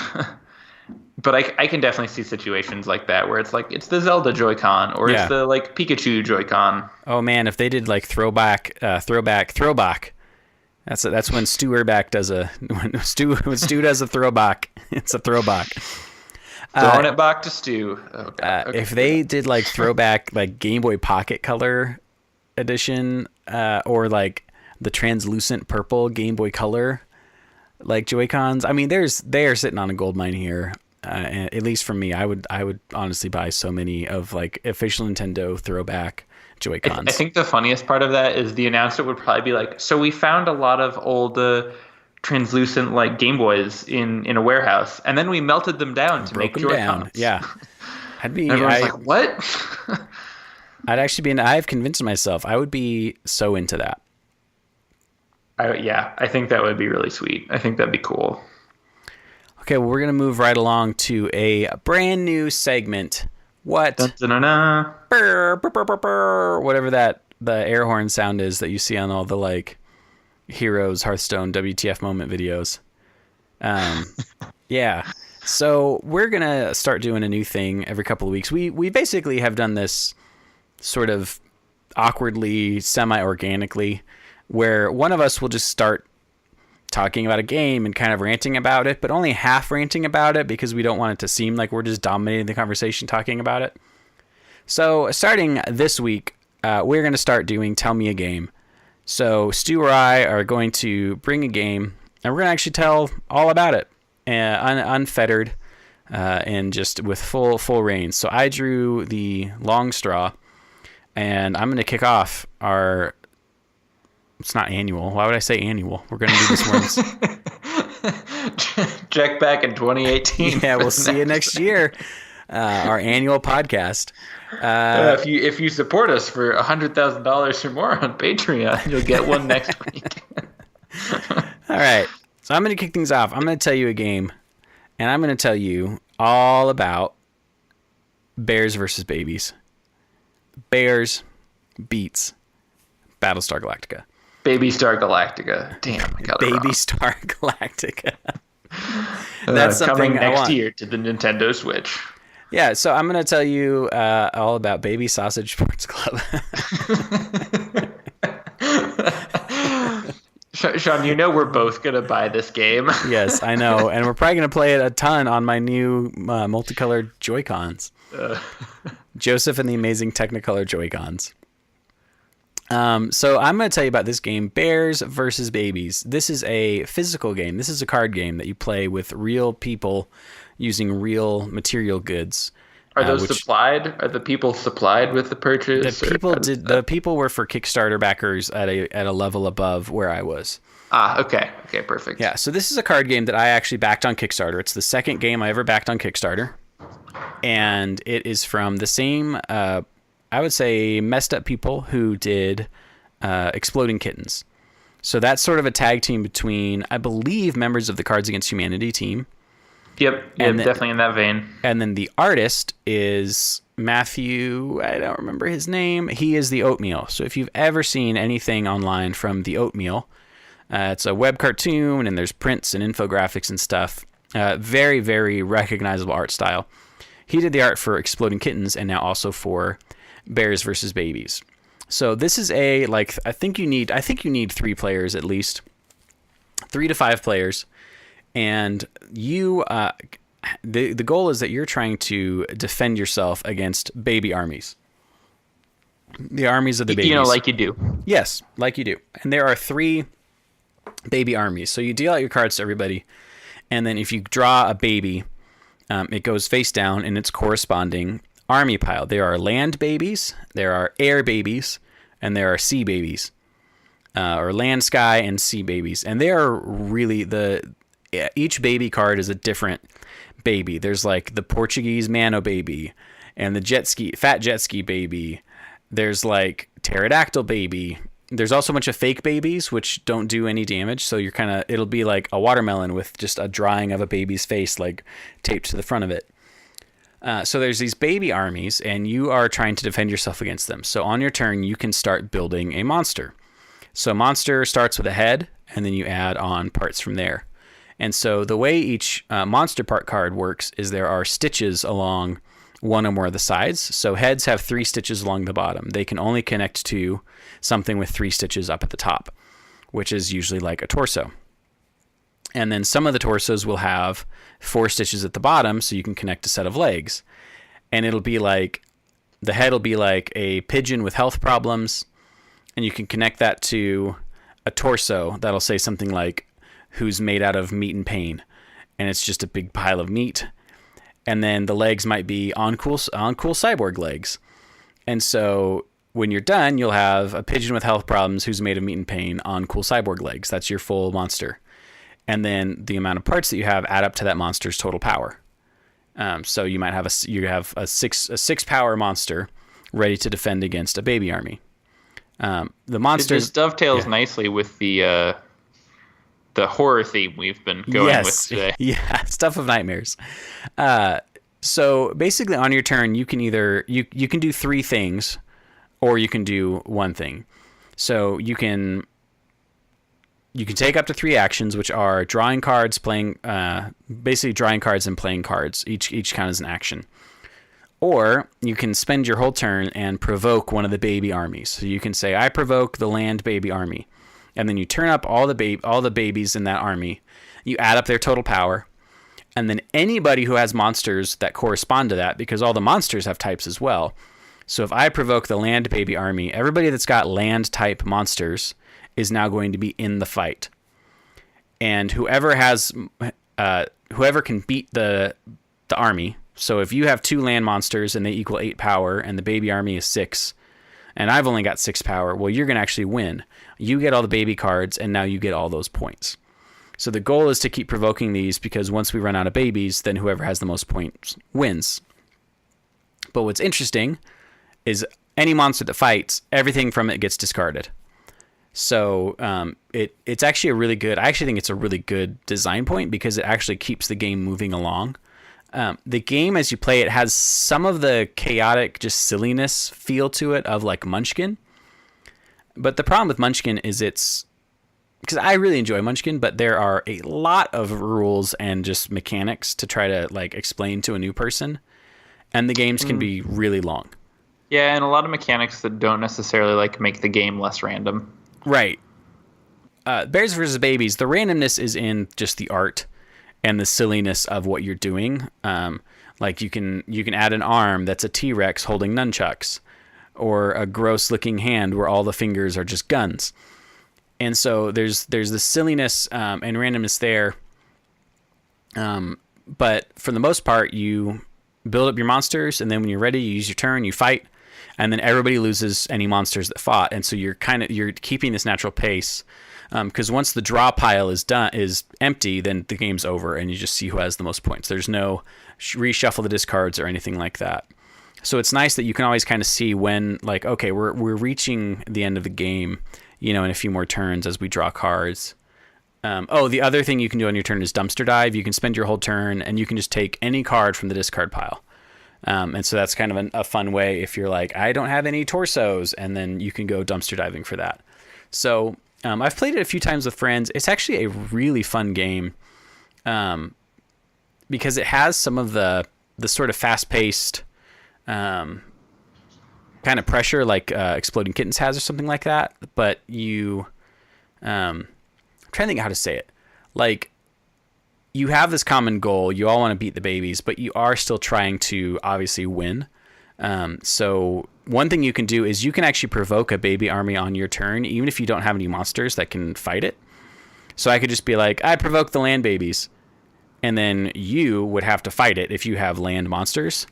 But I can definitely see situations like that where it's like it's the Zelda Joy-Con or Yeah. it's the like Pikachu Joy-Con. Oh man, if they did like throwback. That's when Stu Urback does when Stu does a throwback. It's a throwback. Throwing it back to Stu. Oh, God. Okay. If they did like throwback like Game Boy Pocket Color edition, or like the translucent purple Game Boy Color like Joy-Cons, I mean, they are sitting on a gold mine here. At least for me, I would honestly buy so many of like official Nintendo throwback Joy-Cons. I think the funniest part of that is the announcer would probably be like, "So we found a lot of old translucent like Game Boys in a warehouse, and then we melted them down to make Joy-Cons." Yeah, Everyone's like, "What?" I've convinced myself I would be so into that. I think that would be really sweet. I think that'd be cool. Okay, well, we're going to move right along to a brand new segment. What? Dun, dun, dun, dun. Brr, brr, brr, brr, brr, whatever the air horn sound is that you see on all the like Heroes, Hearthstone, WTF moment videos. Yeah. So we're going to start doing a new thing every couple of weeks. We basically have done this sort of awkwardly, semi-organically, where one of us will just start talking about a game and kind of ranting about it, but only half ranting about it because we don't want it to seem like we're just dominating the conversation talking about it. So starting this week, we're going to start doing Tell Me a Game. So Stu or I are going to bring a game, and we're going to actually tell all about it, unfettered, and just with full reign. So I drew the long straw, and I'm going to kick off our... It's not annual. Why would I say annual? We're going to do this once. Check back in 2018. Yeah, we'll see you next year. Our annual podcast. If you support us for $100,000 or more on Patreon, you'll get one next week. All right. So I'm going to kick things off. I'm going to tell you a game, and I'm going to tell you all about Bears versus Babies. Bears beats Battlestar Galactica. Baby Star Galactica. Damn, I got it Baby wrong. Star Galactica. That's coming something I next want. year to the Nintendo Switch. Yeah, so I'm going to tell you all about Baby Sausage Sports Club. Sean, you know we're both going to buy this game. Yes, I know. And we're probably going to play it a ton on my new multicolored Joy-Cons. Joseph and the Amazing Technicolor Joy-Cons. So I'm going to tell you about this game, Bears versus Babies. This is a physical game. This is a card game that you play with real people using real material goods. Are those supplied? Are the people supplied with the purchase? The people were for Kickstarter backers at a level above where I was. Okay. Okay, perfect. Yeah, so this is a card game that I actually backed on Kickstarter. It's the second game I ever backed on Kickstarter. And it is from the same... I would say messed up people who did Exploding Kittens. So that's sort of a tag team between, I believe, members of the Cards Against Humanity team. Yep, definitely in that vein. And then the artist is Matthew, I don't remember his name. He is the Oatmeal. So if you've ever seen anything online from the Oatmeal, it's a web cartoon and there's prints and infographics and stuff. Very, very recognizable art style. He did the art for Exploding Kittens and now also for Bears versus Babies. So this is I think you need 3 players at least, 3 to 5 players, and you the goal is that you're trying to defend yourself against baby armies. The armies of the babies. You know, like you do. Yes, like you do. And there are 3 baby armies. So you deal out your cards to everybody, and then if you draw a baby, it goes face down in its corresponding army pile. There are land babies, there are air babies, and there are sea babies, or land, sky, and sea babies. And they are really each baby card is a different baby. There's like the Portuguese Mano baby, and the fat jet ski baby. There's like pterodactyl baby, There's also a bunch of fake babies which don't do any damage, so it'll be like a watermelon with just a drawing of a baby's face like taped to the front of it. So there's these baby armies, and you are trying to defend yourself against them. So on your turn, you can start building a monster. So a monster starts with a head, and then you add on parts from there. And so the way each monster part card works is there are stitches along one or more of the sides. So heads have 3 stitches along the bottom. They can only connect to something with 3 stitches up at the top, which is usually like a torso. And then some of the torsos will have 4 stitches at the bottom, so you can connect a set of legs. And it'll be like, the head will be like a pigeon with health problems, and you can connect that to a torso that'll say something like, who's made out of meat and pain. And it's just a big pile of meat. And then the legs might be on cool cyborg legs. And so when you're done, you'll have a pigeon with health problems who's made of meat and pain on cool cyborg legs. That's your full monster. And then the amount of parts that you have add up to that monster's total power. So you might have a 6 power monster ready to defend against a baby army. The monsters It just dovetails nicely with the horror theme we've been going with today. Yeah, stuff of nightmares. So basically on your turn, you can either you can do 3 things, or you can do 1 thing. So you can take up to 3 actions, which are drawing cards, basically drawing cards and playing cards. Each count as an action. Or you can spend your whole turn and provoke one of the baby armies. So you can say, I provoke the land baby army. And then you turn up all the babies in that army. You add up their total power. And then anybody who has monsters that correspond to that, because all the monsters have types as well. So if I provoke the land baby army, everybody that's got land type monsters is now going to be in the fight. And whoever can beat the army. So if you have 2 land monsters and they equal 8 power and the baby army is 6, and I've only got 6 power, well, you're going to actually win. You get all the baby cards, and now you get all those points. So the goal is to keep provoking these, because once we run out of babies, then whoever has the most points wins. But what's interesting is any monster that fights, everything from it gets discarded. So it's actually I actually think it's a really good design point, because it actually keeps the game moving along. The game, as you play it, has some of the chaotic, just silliness feel to it of like Munchkin. But the problem with Munchkin is because I really enjoy Munchkin, but there are a lot of rules and just mechanics to try to like explain to a new person. And the games can be really long. Yeah, and a lot of mechanics that don't necessarily like make the game less random. Right. Bears vs. Babies, the randomness is in just the art and the silliness of what you're doing. Like you can add an arm that's a T-Rex holding nunchucks, or a gross looking hand where all the fingers are just guns. And so there's the silliness and randomness there. But for the most part, you build up your monsters, and then when you're ready, you use your turn, you fight, and then everybody loses any monsters that fought. And so you're keeping this natural pace. Because once the draw pile is empty, then the game's over, and you just see who has the most points. There's no reshuffle the discards or anything like that. So it's nice that you can always kind of see when, like, okay, we're reaching the end of the game, in a few more turns as we draw cards. The other thing you can do on your turn is dumpster dive. You can spend your whole turn, and you can just take any card from the discard pile. And so that's kind of a fun way if you're like, I don't have any torsos, and then you can go dumpster diving for that. So I've played it a few times with friends. It's actually a really fun game, because it has some of the sort of fast-paced kind of pressure like Exploding Kittens has or something like that. But I'm trying to think how to say it. Like, you have this common goal. You all want to beat the babies, but you are still trying to obviously win. So one thing you can do is you can actually provoke a baby army on your turn, even if you don't have any monsters that can fight it. So I could just be like, I provoke the land babies. And then you would have to fight it if you have land monsters.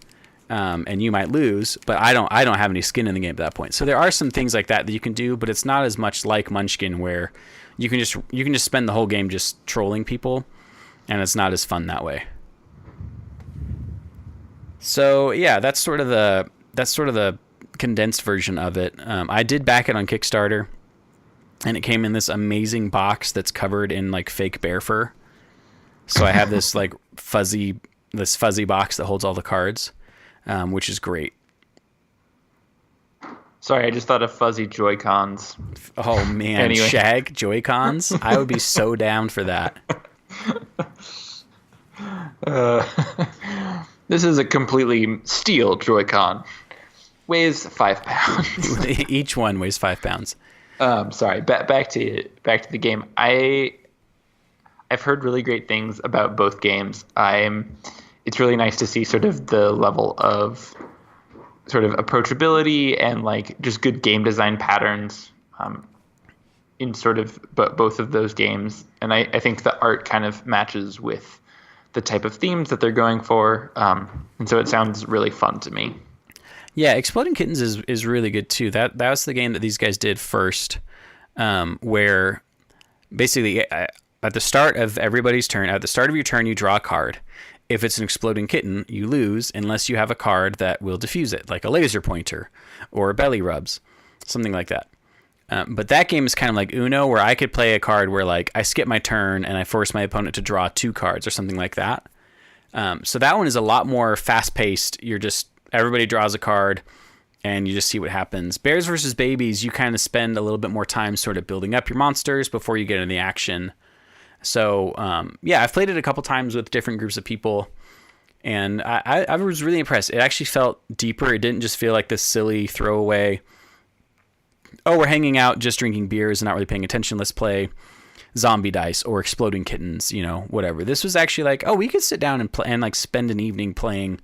And you might lose, but I don't have any skin in the game at that point. So there are some things like that you can do, but it's not as much like Munchkin, where you can just spend the whole game just trolling people, and it's not as fun that way. So yeah, that's sort of the condensed version of it. I did back it on Kickstarter. and it came in this amazing box that's covered in like fake bear fur. So I have this like fuzzy box that holds all the cards, which is great. Sorry, I just thought of fuzzy Joycons. Oh man, Anyway. Shag Joycons. I would be so down for that. This is a completely steel Joy-Con. Weighs 5 pounds. Each one weighs 5 pounds. Sorry, back to the game. I've heard really great things about both games. It's really nice to see sort of the level of sort of approachability and like just good game design patterns in sort of both of those games. And I think the art kind of matches with the type of themes that they're going for. And so it sounds really fun to me. Yeah, Exploding Kittens is really good too. That was the game that these guys did first, where basically at the start of everybody's turn, at the start of your turn, you draw a card. If it's an exploding kitten, you lose unless you have a card that will defuse it, like a laser pointer or belly rubs, something like that. But that game is kind of like Uno, where I could play a card where like I skip my turn and I force my opponent to draw 2 cards or something like that. So that one is a lot more fast-paced. Everybody draws a card and you just see what happens. Bears versus Babies, you kind of spend a little bit more time sort of building up your monsters before you get into the action. So, I've played it a couple times with different groups of people, and I was really impressed. It actually felt deeper. It didn't just feel like this silly throwaway, oh, we're hanging out, just drinking beers and not really paying attention. Let's play zombie dice or exploding kittens, whatever. This was actually like, oh, we could sit down and play and like spend an evening playing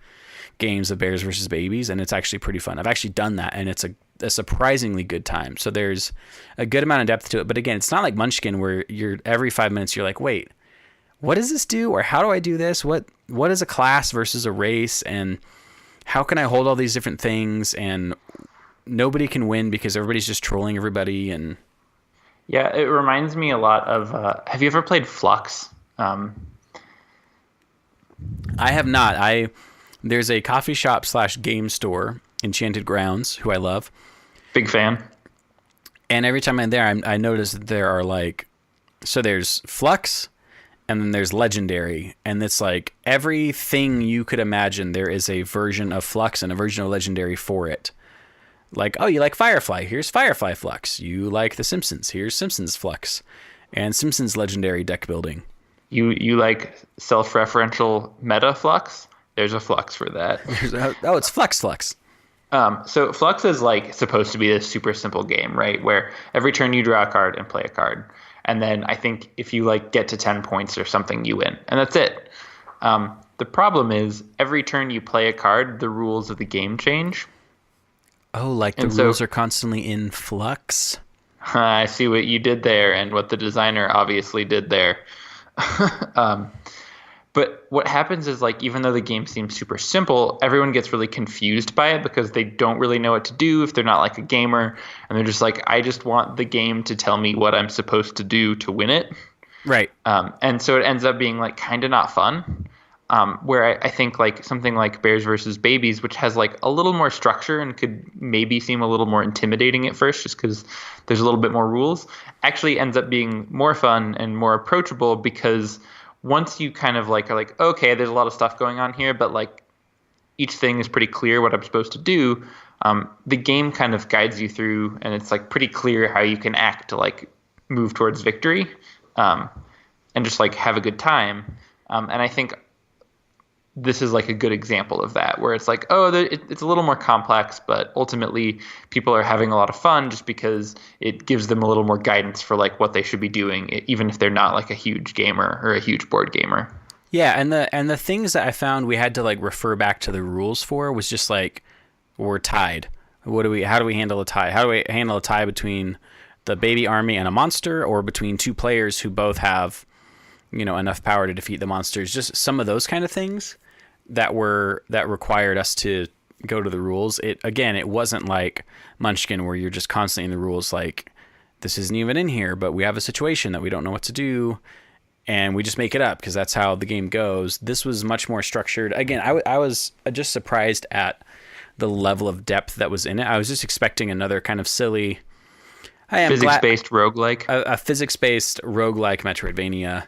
games of Bears versus Babies, and it's actually pretty fun. I've actually done that, and it's a surprisingly good time. So there's a good amount of depth to it, but again, it's not like Munchkin where you're every 5 minutes you're like, wait, what does this do, or how do I do this? What is a class versus a race, and how can I hold all these different things? And nobody can win because everybody's just trolling everybody. And yeah, it reminds me a lot of. Have you ever played Flux? I have not. There's a coffee shop / game store, Enchanted Grounds, who I love. Big fan. And every time I'm there, I notice that there are like, so there's Flux, and then there's Legendary, and it's like everything you could imagine. There is a version of Flux and a version of Legendary for it. Like, oh, you like Firefly? Here's Firefly Flux. You like The Simpsons? Here's Simpsons Flux, and Simpsons Legendary deck building. You like self-referential meta Flux? There's a Flux for that. It's Flux. So Flux is like supposed to be this super simple game, right? Where every turn you draw a card and play a card. And then I think if you like get to 10 points or something, you win. And that's it. The problem is every turn you play a card, the rules of the game change. Oh, like the rules are constantly in flux? I see what you did there and what the designer obviously did there. But what happens is, like, even though the game seems super simple, everyone gets really confused by it because they don't really know what to do if they're not like a gamer. And they're just like, I just want the game to tell me what I'm supposed to do to win it. Right. And so it ends up being like kind of not fun. Where I think like something like Bears versus Babies, which has like a little more structure and could maybe seem a little more intimidating at first just because there's a little bit more rules, actually ends up being more fun and more approachable because once you kind of like are like, okay, there's a lot of stuff going on here, but like each thing is pretty clear what I'm supposed to do. The game kind of guides you through, and it's like pretty clear how you can act to like move towards victory, and just like have a good time. And I think this is like a good example of that, where it's like, it's a little more complex, but ultimately people are having a lot of fun just because it gives them a little more guidance for like what they should be doing, even if they're not like a huge gamer or a huge board gamer. Yeah, and the things that I found we had to like refer back to the rules for was just like, we're tied. How do we handle a tie? How do we handle a tie between the baby army and a monster, or between two players who both have, enough power to defeat the monsters? Just some of those kind of things that required us to go to the rules. It wasn't like Munchkin where you're just constantly in the rules like, this isn't even in here, but we have a situation that we don't know what to do and we just make it up because that's how the game goes. This was much more structured. Again, I was just surprised at the level of depth that was in it. I was just expecting another kind of silly, I am Physics-based roguelike. a physics-based roguelike Metroidvania.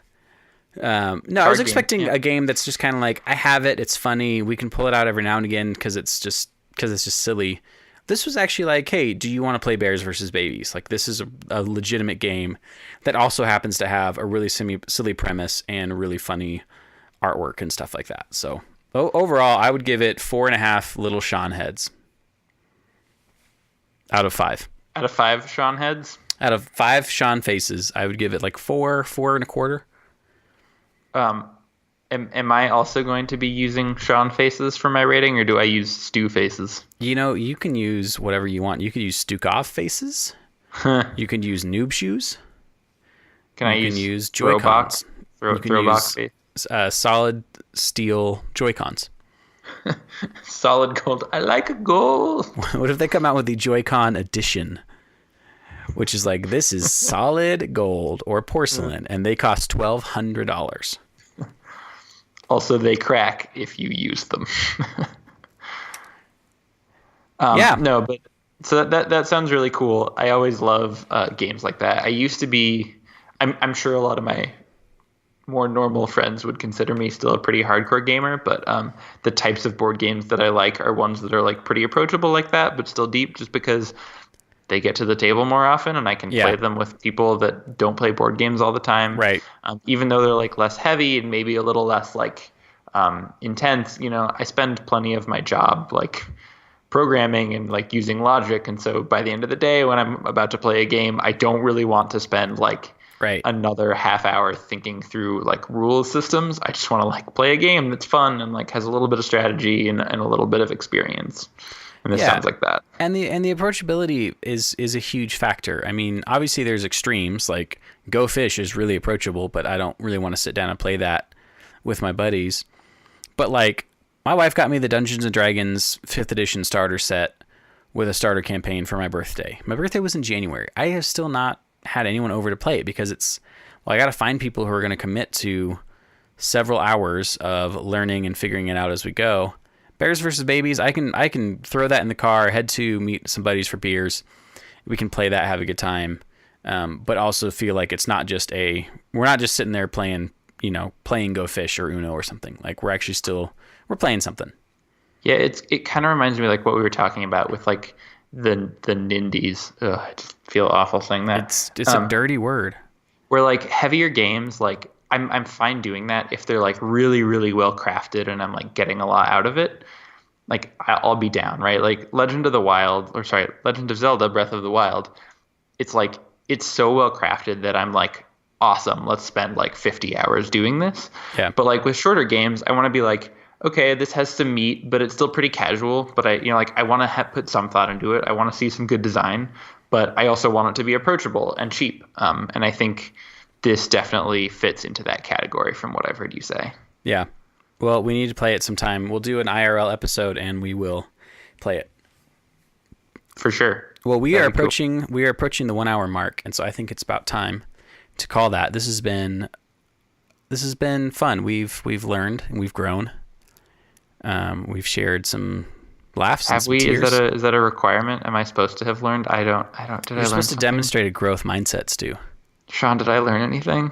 No, I Card was game, expecting yeah. a game that's just kind of like, I have it, it's funny, we can pull it out every now and again because it's just silly. This was actually like, hey, do you want to play Bears versus Babies? Like, this is a legitimate game that also happens to have a really silly premise and really funny artwork and stuff like that. So overall, I would give it 4.5 little Sean heads out of 5. Out of 5 Sean heads? Out of 5 Sean faces, I would give it like 4.25. Am I also going to be using Sean faces for my rating, or do I use Stu faces? You know, you can use whatever you want. You could use Stukov faces. You can use noob shoes. Can I You can use use Joycons. You can throwback use face? solid steel Joycons. Solid gold. I like a gold. What if they come out with the Joy-Con edition, which is like, this is solid gold or porcelain, and they cost $1,200. Also, they crack if you use them. Yeah. No, but so that sounds really cool. I always love games like that. I used to be. I'm sure a lot of my more normal friends would consider me still a pretty hardcore gamer, but the types of board games that I like are ones that are like pretty approachable like that, but still deep, just because they get to the table more often and I can play them with people that don't play board games all the time. Right. Even though they're like less heavy and maybe a little less like intense, you know, I spend plenty of my job like programming and like using logic. And so by the end of the day, when I'm about to play a game, I don't really want to spend like another half hour thinking through like rule systems. I just want to like play a game that's fun and like has a little bit of strategy and a little bit of experience. And this sounds like that. And the approachability is a huge factor. I mean, obviously there's extremes, like Go Fish is really approachable, but I don't really want to sit down and play that with my buddies. But like, my wife got me the Dungeons & Dragons 5th edition starter set with a starter campaign for my birthday. My birthday was in January. I have still not had anyone over to play it because I got to find people who are going to commit to several hours of learning and figuring it out as we go. Bears versus Babies, I can throw that in the car, head to meet some buddies for beers. We can play that, have a good time, but also feel like it's not just we're not just sitting there playing Go Fish or Uno or something. Like, we're actually we're playing something. Yeah, it kind of reminds me like what we were talking about with like the Nindies. Ugh, I just feel awful saying that. It's a dirty word. Where like heavier games, like I'm fine doing that if they're like really, really well crafted and I'm like getting a lot out of it. Like, I'll be down, right? Like Legend of Zelda Breath of the Wild. It's like, it's so well crafted that I'm like, awesome, let's spend like 50 hours doing this. Yeah. But like with shorter games, I want to be like, okay, this has some meat, but it's still pretty casual. But I want to put some thought into it. I want to see some good design, but I also want it to be approachable and cheap. And I think this definitely fits into that category from what I've heard you say. Yeah. Well, we need to play it sometime. We'll do an IRL episode and we will play it. For sure. Well, we are approaching the 1 hour mark, and so I think it's about time to call that. This has been fun. We've learned and we've grown. We've shared some laughs and some tears. Is that a requirement? Am I supposed to have learned? Did I learn You're supposed to demonstrate a growth mindset, Stu. Sean, did I learn anything?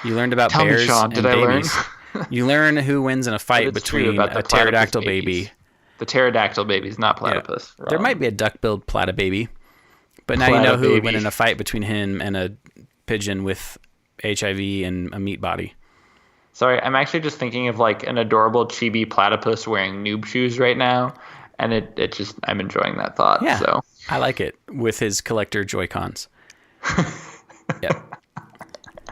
You learned about Tell bears me, Sean, and did babies. I learn? You learn who wins in a fight between a pterodactyl baby. The pterodactyl babies, not platypus. Yeah. There might be a duck-billed platybaby, but now you know who would win in a fight between him and a pigeon with HIV and a meat body. Sorry, I'm actually just thinking of like an adorable chibi platypus wearing noob shoes right now, and it just, I'm enjoying that thought. Yeah, so I like it with his collector Joy-Cons. Yep.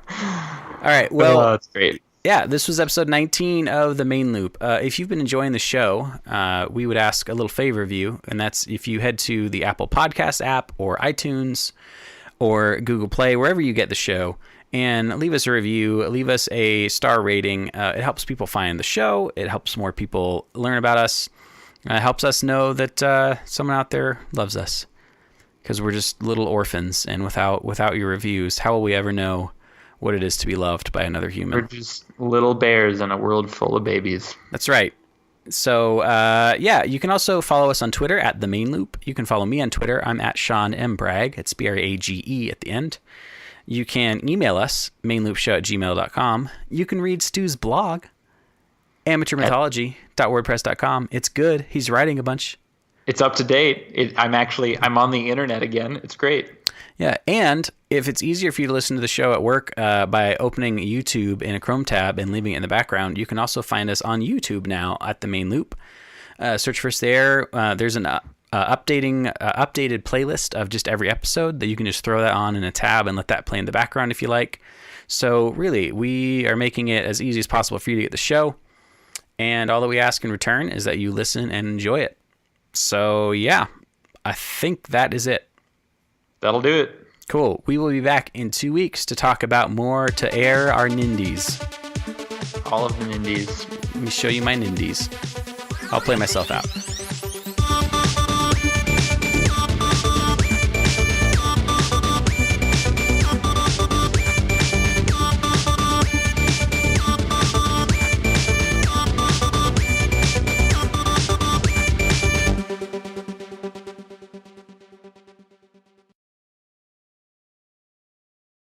All right. Well, that's great. Yeah, this was episode 19 of The Main Loop. If you've been enjoying the show, we would ask a little favor of you, and that's if you head to the Apple Podcast app or iTunes or Google Play, wherever you get the show, and leave us a review, leave us a star rating. It helps people find the show. It helps more people learn about us. It helps us know that someone out there loves us, because we're just little orphans, and without your reviews, how will we ever know what it is to be loved by another human? We're just little bears in a world full of babies. That's right. So, yeah, you can also follow us on Twitter at The Main Loop. You can follow me on Twitter. I'm at Sean M. Bragg. It's Brage at the end. You can email us, mainloopshow@gmail.com. You can read Stu's blog, amateurmythology.wordpress.com. It's good. He's writing a bunch. It's up to date. I'm on the internet again. It's great. Yeah, and if it's easier for you to listen to the show at work by opening YouTube in a Chrome tab and leaving it in the background, you can also find us on YouTube now at The Main Loop. Search for us there. There's an updated playlist of just every episode that you can just throw that on in a tab and let that play in the background if you like. So really, we are making it as easy as possible for you to get the show. And all that we ask in return is that you listen and enjoy it. So yeah, I think that is it. That'll do it. Cool. We will be back in 2 weeks to talk about more to air our Nindies. All of the Nindies. Let me show you my Nindies. I'll play myself out.